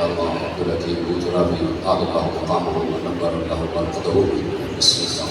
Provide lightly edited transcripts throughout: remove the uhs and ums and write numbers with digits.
إلا الله الذي يموت ربي قال الله مقامه ونبر له بركته. بسم الله.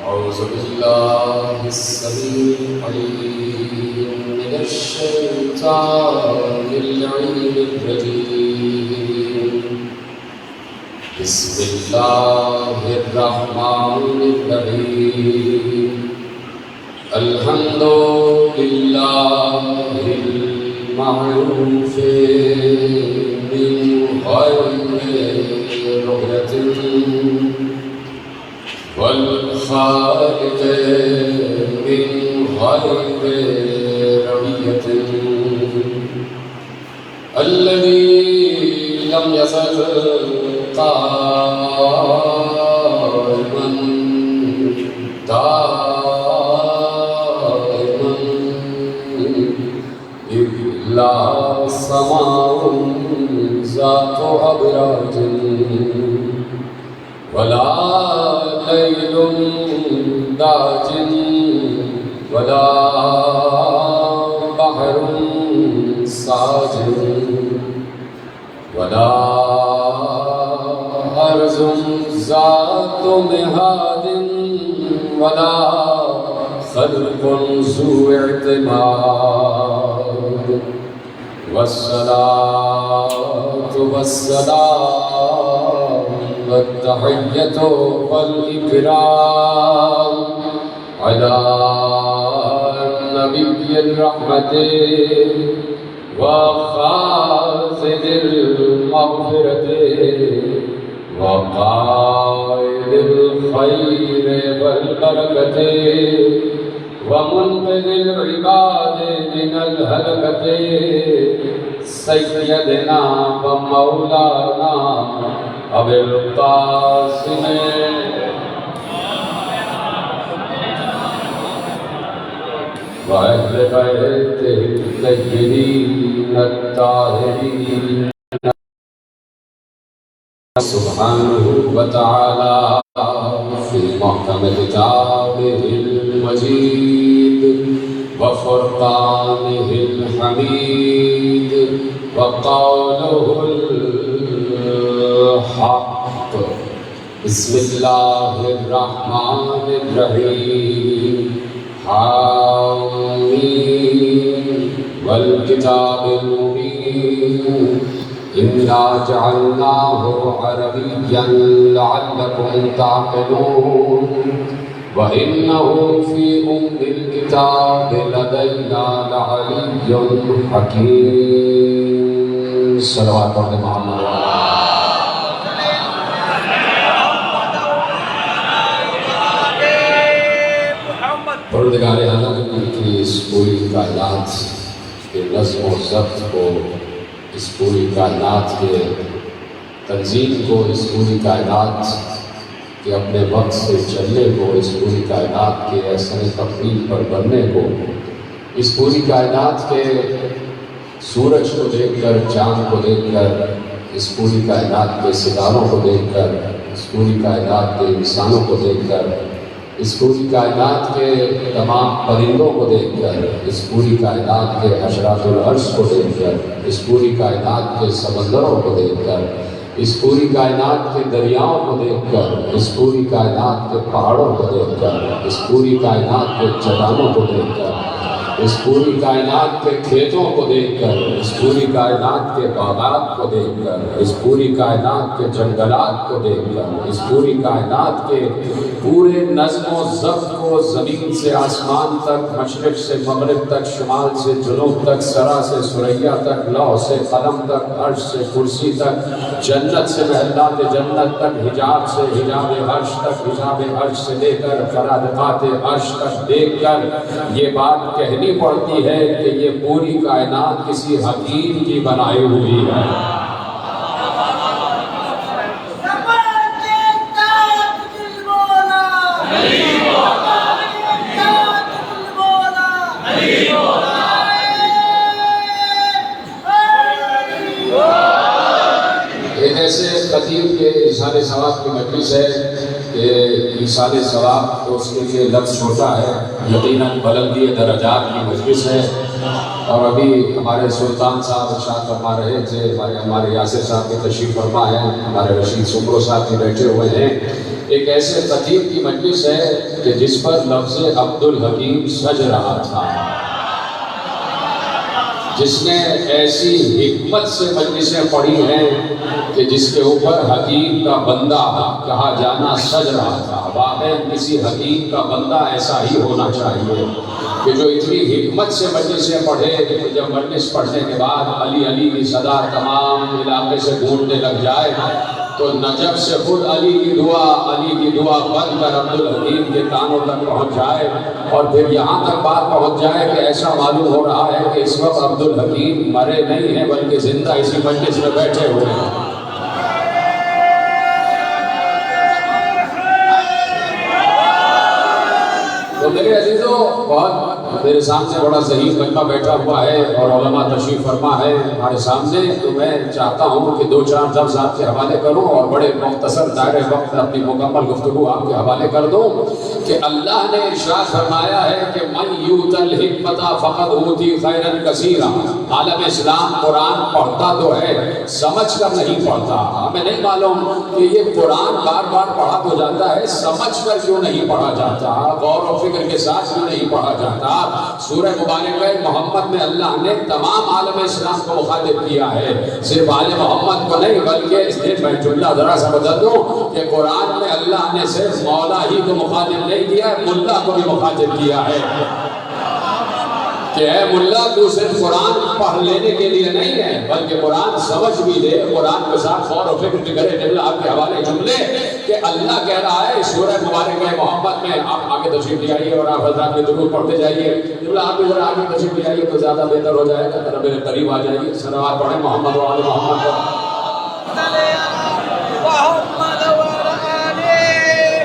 أعوذ بالله السميع العليم من الشيطان اللعين الرجيم. بسم الله الرحمن الرحيم. الحمد لله المعروف من غير رغبة والخالق من غير رمية الذي لم يزل قائما دائما إلا سماء ذات أبراج ولا ليل داج ولا بحر ساجر ولا أرض ذات مهاد ولا خلق ذو اعتماد. والصلاة والسلام والتحية والإكرام على نبي الرحمة وخازن المغفرة وقائد الخير والبركة ومنقذ العباد من الهلكة سيدنا ومولانا أبي القاسم وأهل بيته الطيبين الطاهرين سبحانه وتعالى في محكم كتابه المجيد وفرقانه الحميد وقوله الحق. بسم الله الرحمن الرحيم. حامين والكتاب المبين إنا جعلناه عربيا لعلكم تعقلون وإنه في أم الكتاب لدينا لعلي حكيم. صلوات محمد. پروردگار عالم کی اس پوری کائنات کے نظم و ضبط کو، اس پوری کائنات کے تنظیم کو، اس پوری کائنات کے اپنے وقت سے چلنے کو، اس پوری کائنات کے احسن تقویم پر بننے کو، اس پوری کائنات کے سورج کو دیکھ کر، چاند کو دیکھ کر، اس پوری کائنات کے ستاروں کو دیکھ کر، اس پوری کائنات کے انسانوں کو دیکھ کر، اس پوری کائنات کے تمام پرندوں کو دیکھ کر، اس پوری کائنات کے حشرات العرش کو دیکھ کر، اس پوری کائنات کے سمندروں کو دیکھ کر، اس پوری کائنات کے دریاؤں کو دیکھ کر، اس پوری کائنات کے پہاڑوں کو دیکھ کر، اس پوری کائنات کے چٹانوں کو دیکھ کر، اس پوری کائنات کے کھیتوں کو دیکھ کر، اس پوری کائنات کے باغات کو دیکھ کر، اس پوری کائنات کے جنگلات کو دیکھ کر، اس پوری کائنات کے پورے نظم و ضبط کو زمین سے آسمان تک، مشرق سے مغرب تک، شمال سے جنوب تک، سرا سے ثریا تک، لوح سے قلم تک، عرش سے کرسی تک، جنت سے محلات جنت تک، حجاب سے حجاب عرش تک، حجاب عرش سے لے کر فرادقات عرش تک دیکھ کر یہ بات کہنی پڑتی ہے کہ یہ پوری کائنات کسی حکیم کی بنائی ہوئی ہے۔ ایصال ثواب کی مجلس ہے کہ ایصال ثواب تو اس کے لیے لفظ چھوٹا ہے، یقیناً بلندی درجات کی مجلس ہے۔ اور ابھی ہمارے سلطان صاحب ارشاد فرما رہے تھے، ہمارے یاسر صاحب کے تشریف فرما ہے، ہمارے رشید سمرو صاحب بھی بیٹھے ہوئے ہیں۔ ایک ایسے خطیب کی مجلس ہے کہ جس پر لفظ عبد الحکیم سج رہا تھا، جس نے ایسی حکمت سے مجلسیں پڑھی ہیں کہ جس کے اوپر حکیم کا بندہ کہا جانا سج رہا تھا۔ واقعی کسی حکیم کا بندہ ایسا ہی ہونا چاہیے کہ جو اتنی حکمت سے مجلسیں پڑھے کہ جب مجلس پڑھنے کے بعد علی علی کی صدا تمام علاقے سے گونجنے لگ جائے تو نجف سے خود علی کی دعا بن کر عبد الحکیم کے کانوں تک پہنچ جائے، اور پھر یہاں تک بات پہنچ جائے کہ ایسا معلوم ہو رہا ہے کہ اس وقت عبد الحکیم مرے نہیں ہیں بلکہ زندہ اسی مجلس میں بیٹھے ہوئے ہیں۔ تو میرے عزیزوں، بہت میرے سامنے بڑا ذہین بندہ بیٹھا ہوا ہے اور علماء تشریف فرما ہے ہمارے سامنے، تو میں چاہتا ہوں کہ 2-4 لفظ آپ کے حوالے کروں اور بڑے مختصر دائرے وقت اپنی مکمل گفتگو آپ کے حوالے کر دوں کہ اللہ نے ارشاد فرمایا ہے کہ من یؤت الحکمۃ فقد اوتی خیرا کثیرا۔ عالم اسلام قرآن پڑھتا تو ہے، سمجھ کر نہیں پڑھتا۔ ہمیں نہیں معلوم کہ یہ قرآن بار بار پڑھا تو جاتا ہے، سمجھ کر کیوں نہیں پڑھا جاتا، غور و فکر کے ساتھ کیوں نہیں پڑھا جاتا۔ سورہ مبارکہ محمد میں اللہ نے تمام عالم اسلام کو مخاطب کیا ہے، صرف آل محمد کو نہیں بلکہ اس دن بیت اللہ ذرا سا بدل دوں کہ قرآن میں اللہ نے صرف مولا ہی کو مخاطب نہیں کیا، ملا کو بھی مخاطب کیا ہے کہ اے ملا تو صرف قرآن پڑھ لینے کے لیے نہیں ہے بلکہ قرآن سمجھ بھی لے، قرآن کے ساتھ غور و فکر کرے۔ جملہ آپ کے حوالے جملے کہ اللہ کہہ رہا ہے سورہ مبارکہ محمد میں، آپ آگے تشریف لے آئیے اور آپ حضرات میں درود پڑھتے جائیے۔ جملہ آپ بھی ذرا آگے تشریف لے آئیے تو زیادہ بہتر ہو جائے گا، ذرا میرے قریب آ جائیے، صلوات پڑھیں محمد و آل محمد پر۔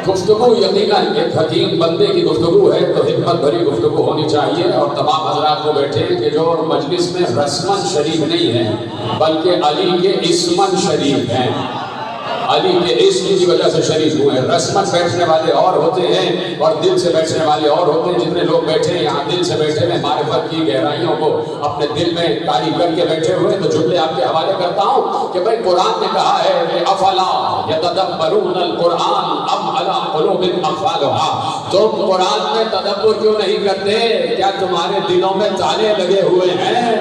گفتگو یقیناً ایک حکیم بندے کی گفتگو ہے تو حکمت بھری گفتگو ہونی چاہیے، اور تمام حضرات کو بیٹھے کہ جو مجلس میں رسمن شریف نہیں ہیں بلکہ علی کے اسمن شریف ہیں، علی کے اسم کی وجہ سے شریف ہوئے ہیں۔ رسمن بیٹھنے والے اور ہوتے ہیں اور دل سے بیٹھنے والے اور ہوتے ہیں۔ جتنے لوگ بیٹھے ہیں یہاں دل سے بیٹھے ہیں، معرفت کی گہرائیوں کو اپنے دل میں طاری کر کے بیٹھے ہوئے، تو جملے آپ کے حوالے کرتا ہوں کہ بھائی قرآن نے کہا ہے کہ افلا یتدبرون القرآن ام علی قلوب اقفالها۔ تم قرآن میں تدبر کیوں نہیں کرتے؟ کیا تمہارے دلوں میں تالے لگے ہوئے ہیں؟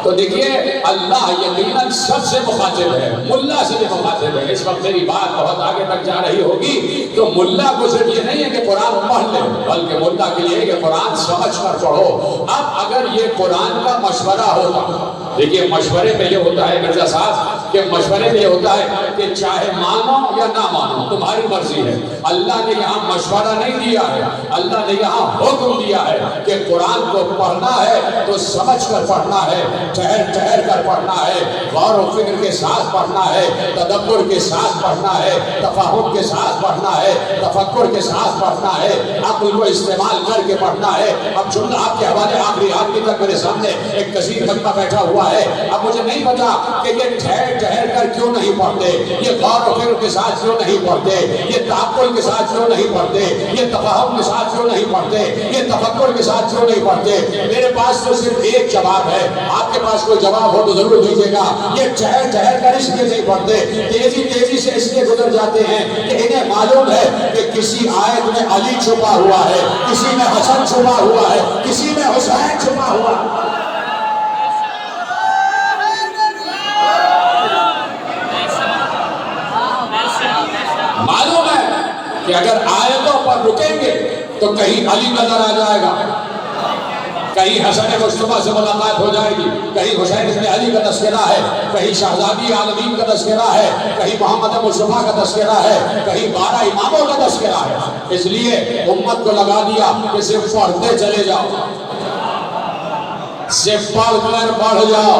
تو دیکھیے اللہ یقیناً سب سے مخاطب ہے، ملا سے بھی مخاطب ہے۔ اس وقت میری بات بہت آگے تک جا رہی ہوگی تو ملا کو صرف یہ نہیں ہے کہ قرآن پڑھ لے بلکہ ملا کے لیے کہ قرآن سمجھ کر پڑھو۔ اب اگر یہ قرآن کا مشورہ ہوتا، دیکھیے مشورے میں یہ ہوتا ہے مرزا صاحب کہ مشورے میں یہ ہوتا ہے کہ چاہے مانو یا نہ مانو تمہاری مرضی ہے۔ اللہ نے یہاں مشورہ نہیں دیا ہے، اللہ نے یہاں حکم دیا ہے کہ قرآن کو پڑھنا ہے تو سمجھ کر پڑھنا ہے، ٹھہر ٹھہر کر پڑھنا ہے، غور و فکر کے ساتھ پڑھنا ہے، تدبر کے ساتھ پڑھنا ہے، تفاہم کے ساتھ پڑھنا ہے، تفکر کے ساتھ پڑھنا ہے، عقل کو استعمال کر کے پڑھنا ہے۔ اب جملہ آپ کے حوالے آخری تک میرے سامنے ایک کثیر مجمع بیٹھا ہوا ہے۔ اب مجھے نہیں پتا کہ یہ ٹھہر ٹھہر کر کیوں نہیں پڑھتے، یہ غور و فکر کے ساتھ کیوں نہیں پڑھتے، یہ تعقل کے ساتھ کیوں نہیں پڑھتے، یہ تفاہم کے ساتھ کیوں نہیں پڑھتے، یہ تفکر کے ساتھ کیوں نہیں پڑھتے۔ میرے پاس تو صرف ایک جواب ہے، آپ کے پاس کوئی جواب ہو تو ضرور دیجیے گا۔ یہ ٹھہر ٹھہر کر اس لیے نہیں پڑھتے، تیزی سے اس لیے گزر جاتے ہیں کہ انہیں معلوم ہے کہ کسی آیت میں علی چھپا ہوا ہے، کسی میں حسن چھپا ہوا ہے، کسی میں حسین چھپا ہوا ہے۔ معلوم ہے کہ اگر آیتوں پر رکیں گے تو کہیں علی نظر آ جائے گا، کہیں حسن مصطفیٰ سے ملاقات ہو جائے گی، کہیں حسین ابن علی کا تذکرہ ہے، کہیں شہزادی عالمین کا تذکرہ ہے، کہیں محمد مصطفیٰ کا تذکرہ ہے، کہیں 12 اماموں کا تذکرہ ہے۔ اس لیے امت کو لگا دیا کہ صرف پڑھتے چلے جاؤ، صرف پڑھ جاؤ،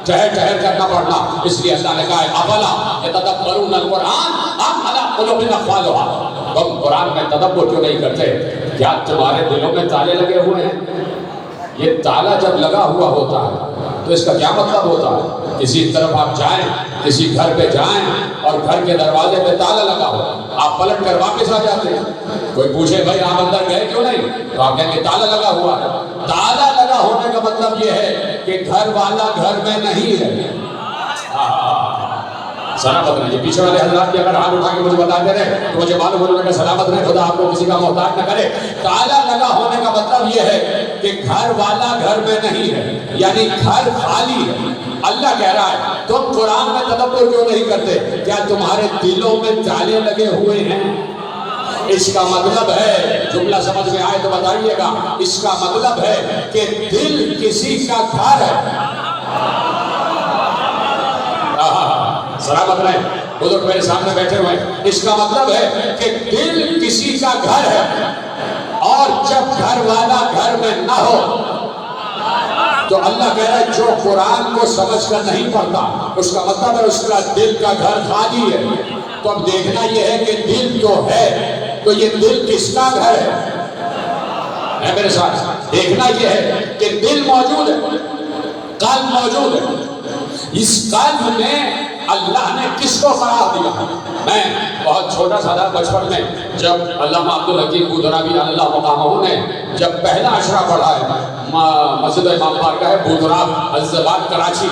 ٹھہر ٹھہر کر نہ پڑھنا۔ اس لیے اللہ نے کہا ہے افلا یتدبرون القرآن ام علی قلوب اقفالها۔ تم قرآن میں تدبر کیوں نہیں کرتے؟ کیا تمہارے دلوں میں تالے لگے ہوئے ہیں؟ یہ تالا جب لگا ہوا ہوتا ہے تو اس کا کیا مطلب ہوتا ہے؟ کسی طرف آپ جائیں کسی گھر پہ جائیں اور گھر کے دروازے پہ تالا لگا ہو، آپ پلٹ کر واپس آ جاتے ہیں، کوئی پوچھے بھائی آپ اندر گئے کیوں نہیں، تو آپ کہیں گے تالا لگا ہوا ہے۔ تالا لگا ہونے کا مطلب یہ ہے کہ گھر والا گھر میں نہیں ہے۔ سلامت رہے۔ یہ پیچھے والے حضرات کی اگر ہاتھ اٹھا کے مجھے بتاتے رہے تو مجھے معلوم ہونے کا سلامت رہے، خدا آپ کو کسی کا محتاج نہ کرے۔ تالا لگا ہونے کا مطلب یہ ہے کہ گھر والا گھر میں نہیں ہے، یعنی گھر خالی ہے۔ اللہ کہہ رہا ہے تم قرآن میں تدبر کیوں نہیں کرتے؟ کیا تمہارے دلوں میں تالے لگے ہوئے ہیں؟ اس کا مطلب ہے، جملہ سمجھ میں آئے تو بتائیے گا، اس کا مطلب ہے کہ دل کسی کا گھر ہے۔ سلامت رہے، بزرگ میرے سامنے بیٹھے ہوئے، اس کا مطلب ہے کہ دل کسی کا گھر ہے، اور جب گھر والا گھر میں نہ ہو تو اللہ کہہ رہا ہے جو قرآن کو سمجھ کر نہیں پڑھتا اس کا مطلب ہے اس کا دل کا گھر خالی ہے۔ تو اب دیکھنا یہ ہے کہ دل جو ہے تو یہ دل کس کا گھر ہے میرے ساتھ؟ دیکھنا یہ ہے کہ دل موجود ہے، قلب موجود ہے، اس قلب میں اللہ نے کس کو قرار دیا؟ میں بہت چھوٹا سا تھا بچپن میں، جب علامہ عبدالحکیم بودرابی اللہ مقامہ نے جب پہلا عشرہ پڑھا ہے مسجد امام بارگاہ ہے بودراب عزیزآباد کراچی،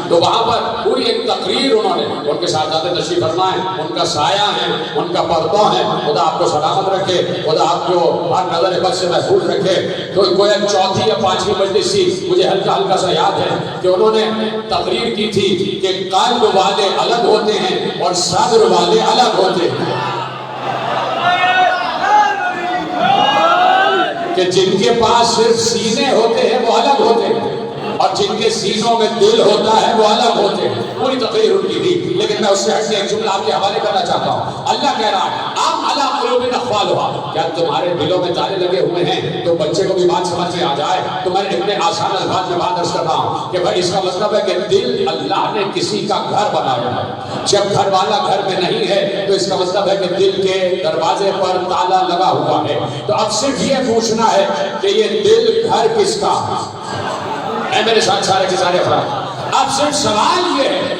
تو وہاں پر پوری ایک تقریر انہوں نے، ان کے صاحبزادے تشریف فرما ہیں، ان کا سایہ ہے، ان کا پردہ ہے، خدا آپ کو سلامت رکھے، خدا آپ کو ہر نظر بد سے محفوظ رکھے۔ تو گویا چوتھی یا پانچویں مجلس تھی، مجھے ہلکا ہلکا سا یاد ہے کہ انہوں نے تقریر کی تھی کہ قلب والے الگ ہوتے ہیں اور صدر والے الگ ہوتے ہیں، کہ جن کے پاس صرف سینے ہوتے ہیں وہ الگ ہوتے ہیں اور جن کے سینوں میں دل ہوتا ہے وہ الگ ہوتے ہیں۔ پوری تقریر ان کی تھی، لیکن میں اس سے ہٹ کے ایک جملہ آپ کے حوالے کرنا چاہتا ہوں۔ اللہ کہہ رہا ہے ام علی قلوب اقفالها، کیا تمہارے دلوں میں تالے لگے ہوئے ہیں؟ تو بچے کو بھی بات سمجھ میں آ جائے تو میں اتنے آسان الفاظ میں بات عرض کر رہا ہوں کہ بھائی اس کا مطلب ہے کہ دل اللہ نے کسی کا گھر بنایا ہے۔ جب گھر والا گھر میں نہیں ہے تو اس کا مطلب ہے کہ دل کے دروازے پر تالا لگا ہوا ہے۔ تو اب صرف یہ پوچھنا ہے کہ یہ دل گھر کس کا ہے میرے ساتھ سارے کے سارے افراد؟ اب صرف سوال یہ ہے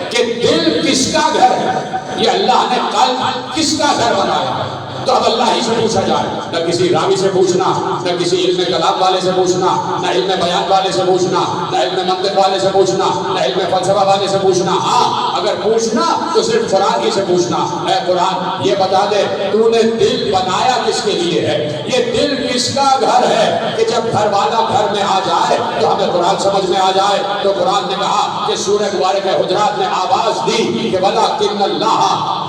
کہ دل کس کا گھر ہے؟ یہ اللہ نے قلب کس کا گھر بنایا ہے؟ تو اب اللہ ہی سے پوچھا جائے، نہ کسی راوی سے پوچھنا، نہ کسی علم کلام والے سے پوچھنا، نہ علم بیان والے سے پوچھنا، نہ علم منطق والے سے پوچھنا، نہ علم فلسفہ والے سے پوچھنا۔ ہاں اگر پوچھنا تو صرف قرآن ہی سے پوچھنا۔ اے قرآن یہ بتا دے تو نے دل بنایا کس کے لیے ہے؟ یہ دل کس کا گھر ہے کہ جب گھر والا گھر میں آ جائے تو ہمیں قرآن سمجھ میں آ جائے؟ تو قرآن نے کہا کہ سورہ مبارکہ حجرات نے آواز دی کہ وَلَٰكِنَّ اللَّهَ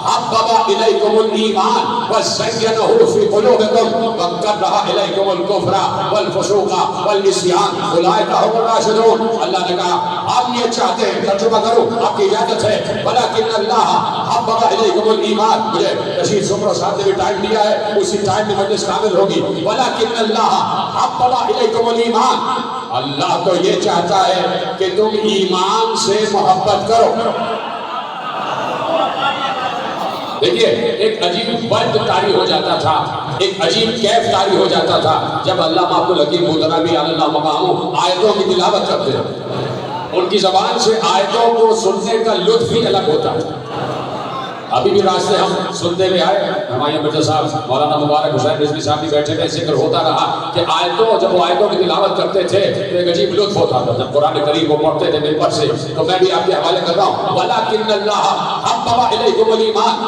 حَبَّبَ إِلَيْكُمُ الْإِيمَانَ وَزَيَّنَهُ فِي قُلُوبِكُمْ وَكَرَّهَ إِلَيْكُمُ الْكُفْرَ وَالْفُسُوقَ وَالْعِصْيَانَ أُولَٰئِكَ هُمُ الرَّاشِدُونَ۔ اللہ نے کہا آپ یہ چاہتے ہیں، ترجمہ کرو آپ کی اجازت ہے، وَلَٰكِنَّ اللَّهَ حَبَّبَ إِلَيْكُمُ الْإِيمَانَ، مجھے رشید سمرو صاحب نے بھی ٹائم دیا ہے، اسی ٹائم میں مجلس کامل ہوگی۔ وَلَٰكِنَّ اللَّهَ حَبَّبَ إِلَيْكُمُ الْإِيمَانَ، اللہ تو یہ چاہتا ہے کہ تم ایمان سے محبت کرو۔ دیکھیے ایک عجیب برد طاری ہو جاتا تھا، ایک عجیب کیف طاری ہو جاتا تھا جب علامہ عبدالحکیم بودرابی اللہ مقامہ آیتوں کی تلاوت کرتے ہیں۔ ان کی زبان سے آیتوں کو سننے کا لطف ہی الگ ہوتا ہے۔ ابھی بھی راستے ہم سنتے ہوئے آئے، ہمارے مرزا صاحب مولانا مبارک حسین رضوی صاحب بھی بیٹھے تھے، ذکر ہوتا رہا کہ جب وہ آیتوں کی تلاوت کرتے تھے تو ایک عجیب لطف ہوتا تھا۔ جب قرآن کریم وہ پڑھتے تھے ممبر سے تو میں بھی آپ کے حوالے کر رہا ہوں، وَلَٰكِنَّ اللَّهَ حَبَّبَ إِلَيْكُمُ الْإِيمَانَ،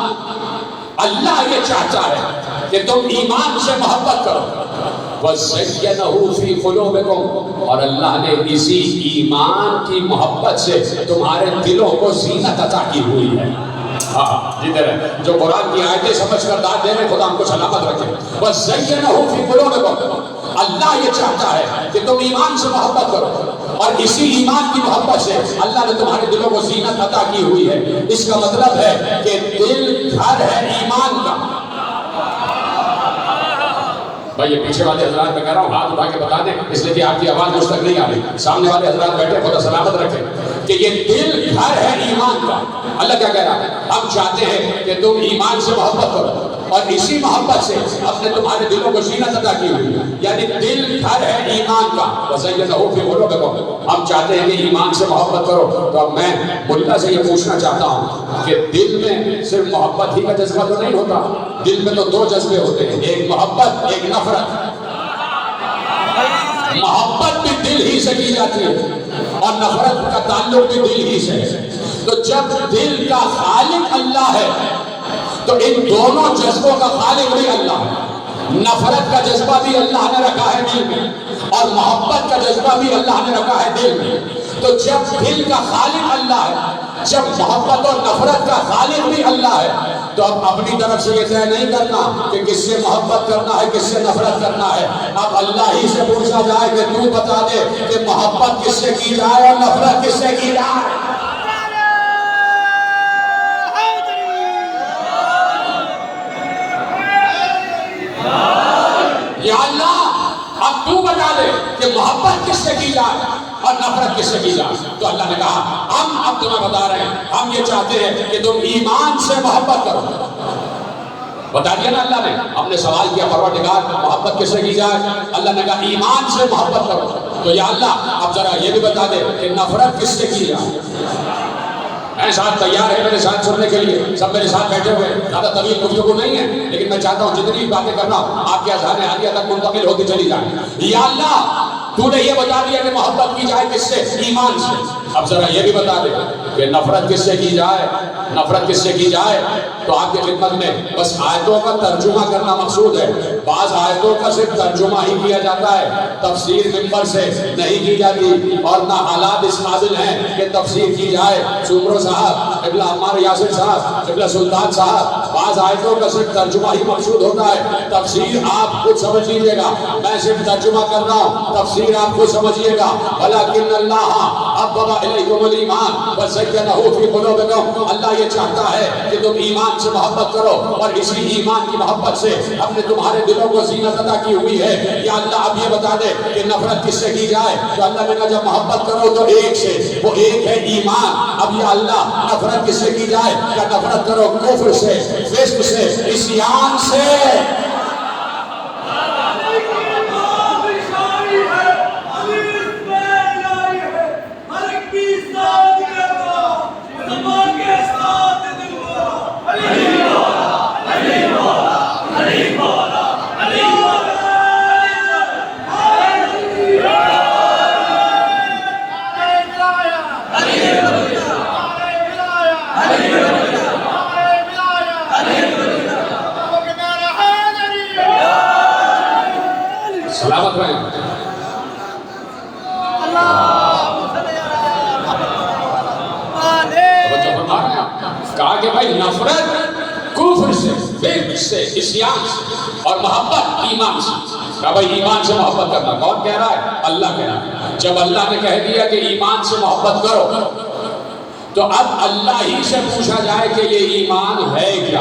اللہ یہ چاہتا ہے کہ تم ایمان سے محبت کرو، وَزَيَّنَهُ فِي قُلُوبِكُمْ، اور اللہ نے اسی ایمان کی محبت سے تمہارے دلوں کو زینت عطا کی ہوئی ہے۔ جدھر ہے جو قرآن کی آیتیں سمجھ کر داد دے رہے، خدا ہم کو سلامت رکھے۔ وَزَيَّنَهُ فِي قُلُوبِكُمْ، اللہ یہ چاہتا ہے کہ تم ایمان سے محبت کرو اور اسی ایمان کی محبت سے اللہ نے تمہارے دلوں کو زینت عطا کی ہوئی ہے۔ اس کا مطلب ہے کہ دل گھر ہے ایمان کا۔ بھائی یہ پیچھے والے حضرات میں کہہ رہا ہوں ہاتھ اٹھا کے بتا دیں، اس لیے کہ آپ کی آواز مجھ تک نہیں آ رہی، سامنے والے حضرات بیٹھے خدا سلامت رکھے۔ کہ یہ دل گھر ہے ایمان کا. اللہ کیا کہہ رہا ہے؟ ہم چاہتے ہیں کہ تم ایمان سے محبت کرو اور اسی محبت سے اپنے تمہارے دلوں کو زینت عطا کی ہوئی ہے. یعنی دل گھر ہے ایمان کا. وَزَيَّنَهُ فِي قُلُوبِكُمْ. ہم چاہتے ہیں کہ ایمان سے محبت کرو. تو اب میں ملا سے یہ پوچھنا چاہتا ہوں کہ دل میں صرف محبت ہی کا جذبہ تو نہیں ہوتا. دل میں تو دو جذبے ہوتے ہیں, ایک محبت, ایک نفرت. محبت بھی دل ہی سے کی جاتی ہے اور نفرت کا تعلق بھی دل ہی سے. تو جب دل کا خالق اللہ ہے تو ان دونوں جذبوں کا خالق بھی اللہ ہے. نفرت کا جذبہ بھی اللہ نے رکھا ہے دل میں اور محبت کا جذبہ بھی اللہ نے رکھا ہے دل میں. تو جب دل کا خالق اللہ ہے, جب محبت اور نفرت کا خالق بھی اللہ ہے, تو اب اپنی طرف سے یہ طے نہیں کرنا کہ کس سے محبت کرنا ہے, کس سے نفرت کرنا ہے. اب اللہ ہی سے پوچھا جائے کہ تو بتا دے کہ محبت کس سے کی جائے اور نفرت کس سے کی جائے. یا اللہ اب تو بتا دے کہ محبت کس سے کی جائے اور نفرت کس سے کی جائے. تو اللہ نے کہا ہم اب تمہیں بتا رہے ہیں, ہم یہ چاہتے ہیں کہ تم ایمان سے محبت کرو. بتا دیا نا اللہ نے. ہم نے سوال کیا پروردگار محبت کس سے کی جائے, اللہ نے کہا ایمان سے محبت کرو. تو یا اللہ اب ذرا یہ بھی بتا دے کہ نفرت کس سے کی جائے. میں ساتھ تیار ہے میرے ساتھ سننے کے لیے, سب میرے ساتھ بیٹھے ہوئے. زیادہ طویل گفتگو نہیں ہے لیکن میں چاہتا ہوں جتنی باتیں کرنا آپ کے اذہان حالیہ تک منتقل ہوتی چلی جائیں. یا اللہ تو نے یہ بتا دیا کہ محبت کی جائے کس سے, ایمان سے. اب ذرا یہ بھی بتا دے کہ نفرت کس سے کی جائے, نفرت کس سے کی جائے. تو آپ کی خدمت میں بس آیتوں کا ترجمہ کرنا مقصود ہے. بعض آیتوں کا صرف ترجمہ ہی کیا جاتا ہے, تفسیر ممبر سے نہیں کی جاتی اور نہ حالات اس قابل ہیں کہ تفسیر کی جائے. سمرو صاحب, قبلہ عمار یاسر صاحب, قبلہ سلطان صاحب, بعض آیتوں کا صرف ترجمہ ہی مقصود ہوتا ہے. تفسیر آپ خود سمجھ لیجیے گا, میں صرف ترجمہ کر رہا ہوں, تفسیر آپ خود سمجھیے گا. وَلَكِنَّ اللَّهَ حَبَّبَ إِلَيْكُمُ الْإِيمَانَ وَزَيَّنَهُ فِي قُلُوبِكُمْ. اللہ یہ چاہتا ہے کہ تم ایمان سے محبت کرو اور اسی ایمان کی محبت سے ہم نے تمہارے دلوں کو زینت عطا کی ہوئی ہے. یا اللہ اب یہ بتا دے کہ نفرت کس سے کی جائے. تو اللہ نے کہا جب محبت کرو تو ایک سے, وہ ایک ہے ایمان. اب یا اللہ نفرت کس سے کی جائے, کیا نفرت کرو کفر سے, فسق سے, عصیان سے. سلامت رہیں. کہا کہ بھائی نفرت کفر سے, فسق سے, عصیان سے اور محبت ایمان سے. کہا بھائی ایمان سے محبت کرنا. کون کہہ رہا ہے؟ اللہ کہہ رہا ہے. جب اللہ نے کہہ دیا کہ ایمان سے محبت کرو تو اب اللہ ہی سے پوچھا جائے کہ یہ ایمان ہے کیا.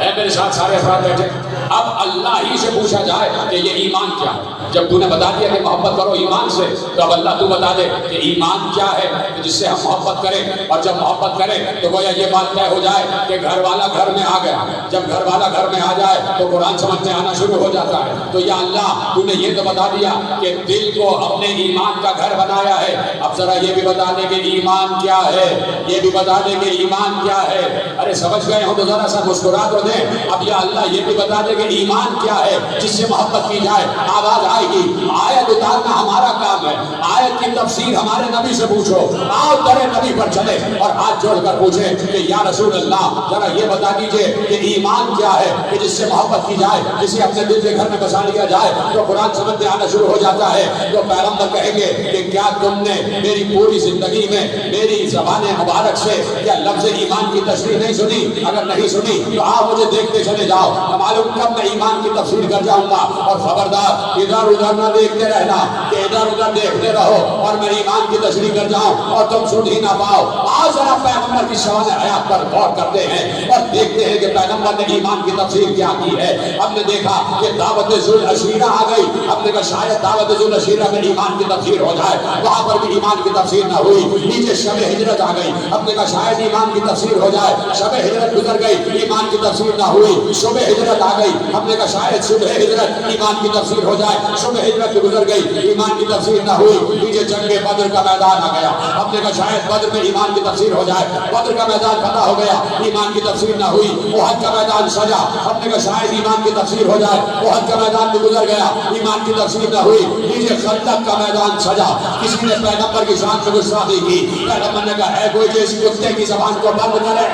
ہے میرے ساتھ سارے افراد بیٹھے. اب اللہ ہی سے پوچھا جائے کہ یہ ایمان کیا ہے. جب تو نے بتا دیا کہ محبت کرو ایمان سے, تو اب اللہ تو بتا دے کہ ایمان کیا ہے جس سے ہم محبت کریں. اور جب محبت کریں تو گویا یہ بات طے ہو جائے کہ گھر والا گھر میں آ گیا. جب گھر والا گھر میں آ جائے تو قرآن سمجھ میں آنا شروع ہو جاتا ہے. تو یا اللہ تو نے یہ تو بتا دیا کہ دل کو ہم نے ایمان کا گھر بنایا ہے. اب ذرا یہ بھی بتا دے کہ ایمان کیا ہے, یہ بھی بتا دے کہ ایمان کیا ہے. ارے سمجھ گئے ہو تو ذرا سا مسکرا تو دیں. اب یا اللہ یہ بھی بتا دے کہ ایمان کیا ہے جس سے محبت کی جائے. آواز آئے گی. آیت اتارنا ہمارا کام ہے, آیت کی تفسیر ہمارے نبی سے پوچھو. آؤ در نبی پر چلے اور ہاتھ جوڑ کر پوچھیں کہ یا رسول اللہ ذرا یہ بتا دیجئے کہ ایمان کیا ہے کہ جس سے محبت کی جائے, جسے اپنے دل کے گھر میں بسا لیا جائے. تو قرآن سمجھ میں آنا شروع ہو جاتا ہے. تو پیغمبر کہیں گے کہ کیا تم نے میری پوری زندگی میں میری زبان مبارک سے کیا لفظ ایمان کی تشریح نہیں سنی؟ اگر نہیں سنی تو آپ مجھے دیکھتے چلے جاؤ, معلوم کب میں ایمان کی تفسیر کر جاؤں گا. اور خبردار ادھر ادھر ادھر نہ دیکھتے رہنا کہ ادھر ادھر دیکھتے رہو اور میں ایمان کی تشریح کر جاؤں اور تم سن ہی نہ پاؤ. آج ذرا پیغمبر کی شان حیات پر غور کرتے ہیں اور دیکھتے ہیں کہ پیغمبر نے ایمان کی تفسیر کیا کی ہے. ہم نے دیکھا کہ دعوت ذوالعشیرہ آ گئی. ہم نے کہا شاید دعوت ذوالعشیرہ میں ایمان کی تفسیر ہو جائے, وہاں پر بھی ایمان کی تفسیر نہ ہوئی. نیچے شب ہجرت آ گئی. ہم نے کہا شاید ایمان کی تفسیر ہو جائے. شب ہجرت گزر گئی, ایمان کی تفسیر نہ ہوئی. صبح ہجرت آ گئی. ہم نے کہا شاید صبح ہجرت ایمان کی تفسیر ہو جائے. صبح ہجرت گزر گئی, ایمان کی تفسیر نہ ہوئی. نیچے جنگ بدر کا میدان آ گیا. ہم نے کہا شاید بدر میں ایمان کی تفسیر ہو جائے. بدر کا میدان فتح ہو گیا, ایمان کی تفسیر نہ ہوئی. احد کا میدان سجا. ہم نے کہا شاید ایمان کی تفسیر ہو جائے. احد کا میدان بھی گزر گیا, ایمان کی تفسیر نہ ہوئی. نیچے خندق کا میدان سجا. کسی نے پیغمبر کی شان پہ گستاخی کی. پیغمبر نے کہا ہے کوئی جو اس کتے کی زبان کو بند کرے,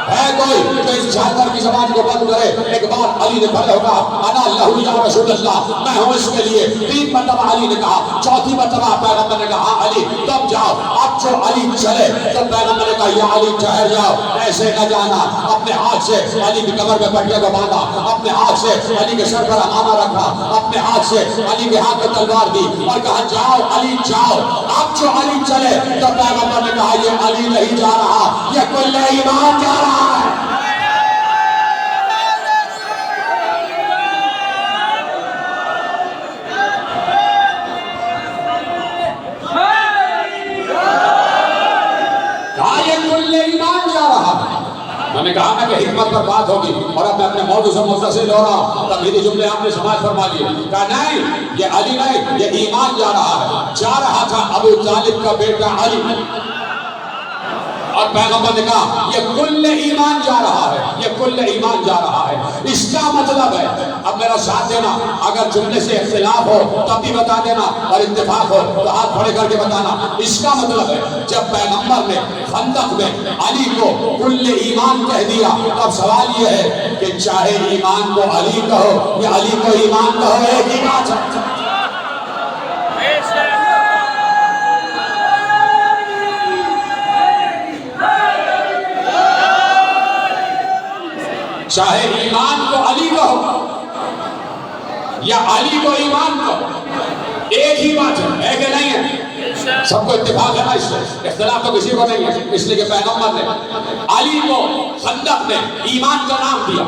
ہے کوئی جو اس جانور کی زبان کو بند کرے. ایک بار علی نے پڑھا ہوگا انا لہو یا رسول اللہ, میں ہوں اس کے لیے. 3 مرتبہ علی نے کہا. چوتھی مرتبہ پیغمبر نے کہا ہاں علی تم جاؤ. اب جو علی چلے تو پیغمبر نے کہا یا علی ٹھہر جاؤ, ایسے نہ جانا. اپنے ہاتھ سے علی کی کمر میں پٹیا کو باندھا, اپنے ہاتھ سے علی کے سر پر امامہ رکھا, اپنے ہاتھ سے علی کے ہاتھ میں تلوار دی اور کہا جاؤ علی جاؤ. اب جو علی چلے تو پیغمبر نے کہا یہ علی نہیں جا رہا, یہ کل ایمان جا رہا ہے. میں نے کہا نا کہ حکمت پر بات ہوگی اور اب میں اپنے موضوع سے متصل ہو رہا ہوں. تمہیدی جملے آپ نے سماعت فرما لیے. کہا نہیں یہ علی نہیں, یہ ایمان جا رہا ہے. جا رہا تھا ابو طالب کا بیٹا علی. اور پیغمبر نے کہا یہ کل ایمان جا رہا ہے, یہ کل ایمان جا رہا ہے. اس کا مطلب ہے, اب میرا ساتھ دینا, اگر جملے سے اختلاف ہو تب بھی بتا دینا اور اتفاق ہو تو ہاتھ کھڑے کر کے بتانا. اس کا مطلب ہے جب پیغمبر نے خندق میں علی کو کل ایمان کہہ دیا تو اب سوال یہ ہے کہ چاہے ایمان کو علی کہو یا علی کو ایمان کہو, ایک ہی بات ہے. چاہے ایمان کو علی کہو یا علی کو ایمان کہو, ایک ہی بات ہے کہ نہیں ہے؟ سب کو اتفاق ہے نا, اس سے اختلاف تو کسی کو نہیں ہے. اس لیے کہ پیغمبر نے علی کو خندق میں ایمان کا نام دیا.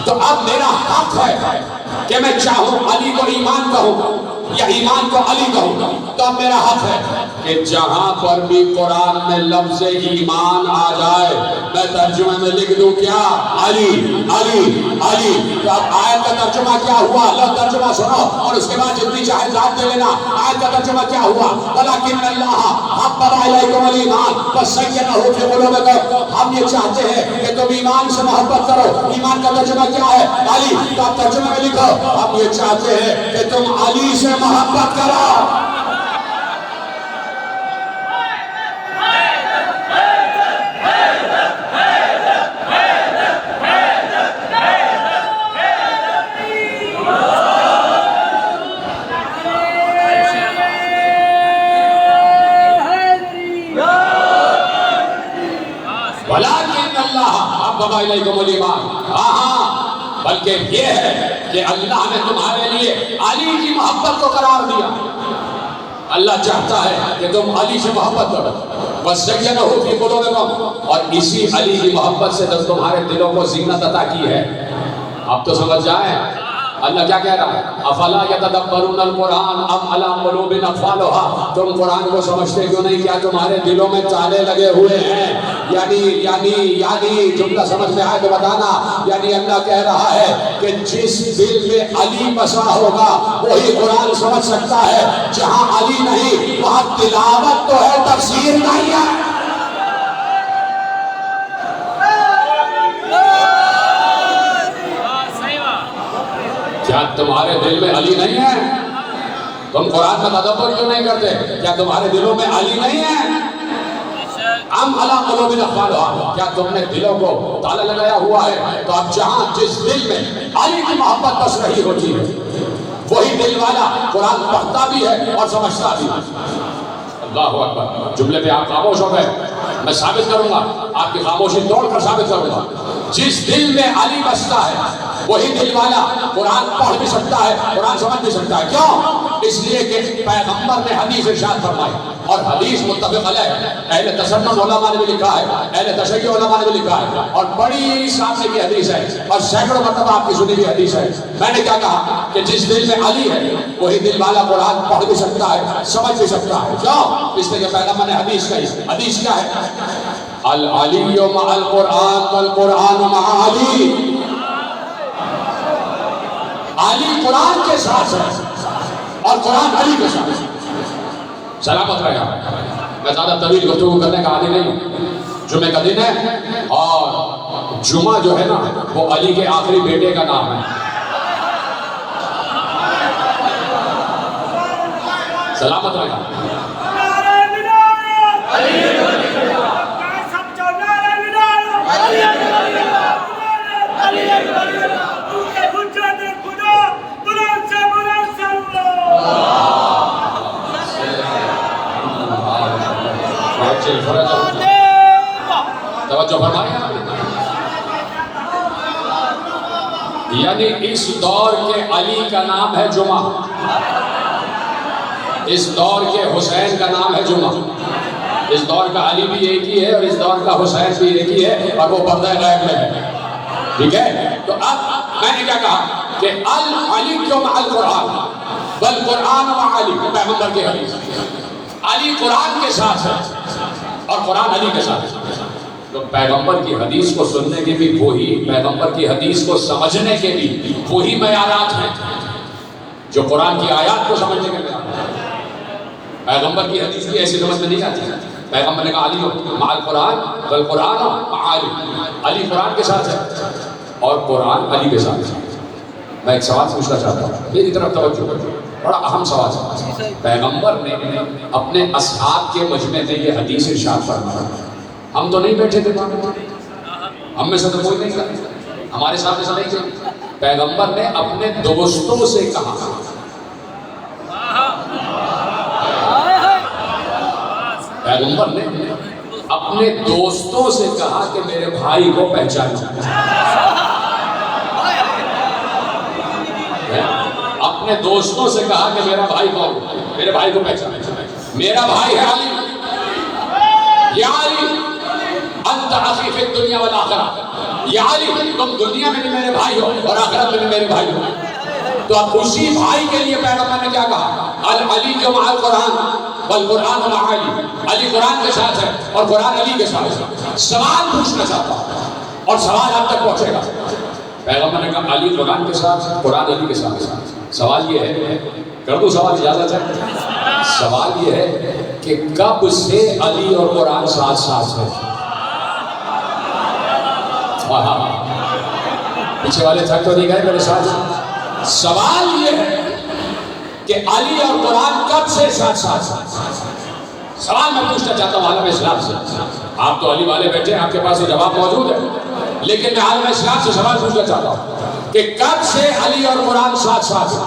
تو اب میرا حق ہے کہ میں چاہوں علی کو ایمان کہوں یا ایمان کو علی کہوں. تو اب میرا حق ہے کہ جہاں پر بھی قرآن میں لفظ ایمان آ جائے میں ترجمے میں لکھ دوں کیا, علی علی علی. تو اب آیت کا ترجمہ کیا ہوا, لفظ ترجمہ سنو اور اس کے بعد جتنی چاہے ذات دے لینا. آیت کا ترجمہ کیا ہوا, وَلَكِنَّ اللَّهَ حَبَّبَ إِلَيْكُمُ الْإِيمَانَ وَزَيَّنَهُ فِي قُلُوبِكُمْ. ہم یہ چاہتے ہیں کہ تم ایمان سے محبت کرو. ایمان کا ترجمہ کیا ہے, علی. تو آپ ترجمے میں لکھو ہم یہ چاہتے ہیں کہ تم علی سے محبت کرو. وَلَكِنَّ اللَّهَ حَبَّبَ إِلَيْكُمُ الْإِيمَانَ. ہاں بلکہ یہ ہے کہ اللہ نے تمہارے لیے علی کی محبت کو قرار دیا. اللہ چاہتا ہے کہ تم علی سے محبت کرو. وَزَيَّنَهُ فِي قُلُوبِكُمْ, اور اسی علی کی محبت سے تمہارے دلوں کو زینت عطا کی ہے. اب تو سمجھ جائیں اللہ کیا کہہ رہا ہے, افلا یتدبرون القرآن ام علی قلوب اقفالها. تم قرآن کو سمجھتے کیوں نہیں, کیا تمہارے دلوں میں تالے لگے ہوئے ہیں؟ یعنی جملہ سمجھ میں آئے تو بتانا. یعنی اللہ کہہ رہا ہے کہ جس دل میں علی بسا ہوگا وہی قرآن سمجھ سکتا ہے. جہاں علی نہیں وہاں تلاوت تو ہے, تفسیر نہیں ہے. کیا تمہارے دل میں علی نہیں ہے؟ تم قرآن کا تدبر کیوں نہیں کرتے؟ کیا تمہارے دلوں میں علی نہیں ہے؟ ام علی قلوب اقفالها, کیا تم نے دلوں کو تالا لگایا ہوا ہے؟ تو اب جہاں جس دل میں علی کی محبت بس رہی ہوتی ہے وہی دل والا قرآن پڑھتا بھی ہے اور سمجھتا بھی ہے. اللہ اکبر. جملے پہ آپ خاموش ہو گئے, میں ثابت کروں گا, آپ کی خاموشی توڑ کر ثابت کروں گا. جس دل میں علی بستا ہے وہی دل والا قرآن پڑھ بھی سکتا ہے، قرآن سمجھ بھی سکتا ہے. کیوں؟ اس لیے کہ پیغمبر نے حدیث ارشاد فرمائی، اور حدیث متفق علیہ. اہل تسنن علماء نے بھی لکھا ہے، اہل تشیع علماء نے بھی لکھا ہے، اور بڑی سامنے کی حدیث ہے، اور سینکڑوں مرتبہ آپ کی سنی ہوئی حدیث ہے. میں نے کیا کہا کہ جس دل میں علی ہے وہی دل والا قرآن پڑھ بھی سکتا ہے، سمجھ بھی سکتا ہے. کیوں؟ اس لیے کہ پیغمبر نے حدیث کہی. حدیث کیا ہے؟ العلی مع القرآن والقرآن مع علی. علی قرآن کے ساتھ ہے اور قرآن علی کے ساتھ ہے. سلامت رہے گا. میں زیادہ طویل گفتگو کرنے کا عادی نہیں ہوں. جمعہ کا دن ہے اور جمعہ جو ہے نا وہ علی کے آخری بیٹے کا نام ہے. سلامت رہے گا. توجہ فرمائیں. یعنی اس دور کے علی کا نام ہے جمعہ، اس دور کے حسین کا نام ہے جمعہ. اس دور کا علی بھی ایک ہی ہے اور اس دور کا حسین بھی ایک ہی ہے، اور وہ پردہ غیب میں ہے. ٹھیک ہے؟ تو اب میں نے کیا کہا کہ العلی کیوں مع القرآن بل قرآن مع علی. پیغمبر کی حدیث، علی قرآن کے ساتھ ہے اور قرآن علی کے ساتھ ہے. تو پیغمبر کی حدیث کو سننے کے بھی وہی، پیغمبر کی حدیث کو سمجھنے کے بھی وہی معیارات ہیں جو قرآن کی آیات کو سمجھنے کے معیارات. پیغمبر کی حدیث کی ایسی سمجھ میں نہیں آتی. پیغمبر نے کہا علی مع القرآن بل قرآن مع علی. علی قرآن کے ساتھ ہے اور قرآن علی کے ساتھ ہے. میں ایک سوال پوچھنا چاہتا ہوں، میری طرف توجہ کرو. بڑا اہم سوال ہے. پیغمبر نے اپنے اصحاب کے مجمع میں یہ حدیث ارشاد فرمایا. ہم تو نہیں بیٹھے تھے، ہم میں سے تو کوئی نہیں کرتا، ہمارے سامنے سے نہیں تھے. پیغمبر نے اپنے دوستوں سے کہا، پیغمبر نے اپنے دوستوں سے کہا کہ میرے بھائی کو پہچانو. اپنے دوستوں سے کہا کہ میرا بھائی کون، میرے بھائی کو پہچانو. میرا بھائی ہے علی. یا علی انت اخی فی الدنیا والآخرہ. یا علی تم دنیا میں بھی میرے بھائی ہو اور آخرت میں بھی میرے بھائی ہو. تو اب اسی بھائی کے لیے پیغمبر نے کیا کہا؟ العلی جو مع القرآن والقرآن مع علی. علی قرآن کے ساتھ ہے اور قرآن علی کے ساتھ ہے. سوال پوچھنا چاہتا ہوں اور سوال آپ تک پہنچے گا. پیغمبر نے کہا علی قرآن کے ساتھ، قرآن علی کے ساتھ. سوال یہ ہے، کر دوں سوال؟ اجازت ہے؟ سوال یہ ہے کہ کب سے علی اور قرآن ساتھ ساتھ ہے؟ پیچھے والے تھک تو نہیں گئے میرے ساتھ؟ سوال یہ ہے کہ علی اور قرآن کب سے ساتھ ساتھ ہے؟ سوال میں پوچھنا چاہتا ہوں عالم اسلام سے. آپ تو علی والے بیٹھے ہیں، آپ کے پاس یہ جواب موجود ہے، لیکن میں عالم اسلام سے سوال پوچھنا چاہتا ہوں کہ کب سے علی اور قرآن ساتھ ساتھ ہے؟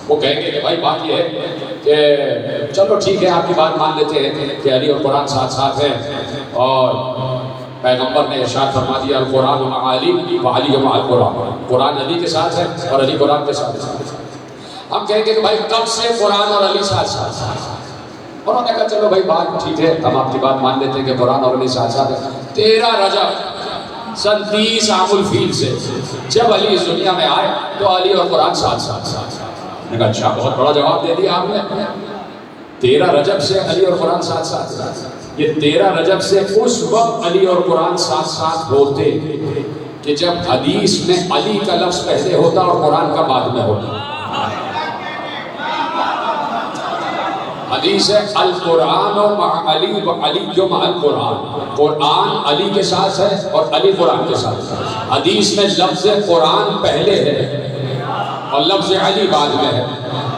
وہ کہیں گے کہ بھائی بات یہ ہے کہ چلو ٹھیک ہے، آپ کی بات مان لیتے ہیں کہ علی اور قرآن ساتھ ساتھ ہیں، اور پیغمبر نے ارشاد فرما دیا القرآن مع علی وعلی مع القرآن. قرآن علی کے ساتھ ہے اور علی قرآن کے ساتھ ہے. ہم کہیں گے کہ بھائی کب سے قرآن اور علی ساتھ ساتھ ہیں؟ انہوں نے کہا چلو بھائی بات ٹھیک ہے، ہم آپ کی بات مان لیتے ہیں کہ قرآن اور علی ساتھ ساتھ ہے. 13 رجب سن 30 عام الفیل سے جب علی اس دنیا میں آئے تو علی اور قرآن ساتھ ساتھ. میں نے کہا اچھا، بہت بڑا جواب دے دیا آپ نے. 13 رجب سے علی اور قرآن ساتھ ساتھ. یہ 13 رجب سے اس وقت علی اور قرآن ساتھ ساتھ ہوتے کہ جب حدیث میں علی کا لفظ پہلے ہوتا اور قرآن کا بعد میں ہوتا. حدیث ہے القرآن مع علی وعلی مع القرآن. قرآن علی کے ساتھ ہے اور علی قرآن کے ساتھ ہے. حدیث میں لفظ قرآن پہلے ہے اور لفظ علی بعد میں ہے.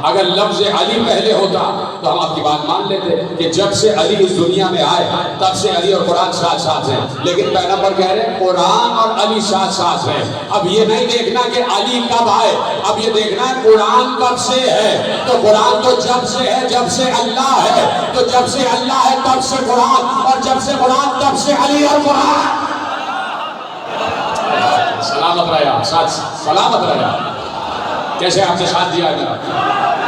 اگر لفظ علی پہلے ہوتا تو ہم آپ کی بات مان لیتے کہ جب سے علی اس دنیا میں آئے تب سے علی اور قرآن ساتھ ساتھ ہیں. لیکن پیغمبر کہہ رہے ہیں قرآن اور علی ساتھ ساتھ ہیں. اب یہ نہیں دیکھنا کہ علی کب آئے، اب یہ دیکھنا ہے قرآن کب سے ہے. تو قرآن تو جب سے ہے جب سے اللہ ہے. تو جب سے اللہ ہے تب سے قرآن، اور جب سے قرآن تب سے علی اور قرآن. سلامت رہا، ساتھ سلامت رہا. کیسے آپ نے ساتھ دیا جناب؟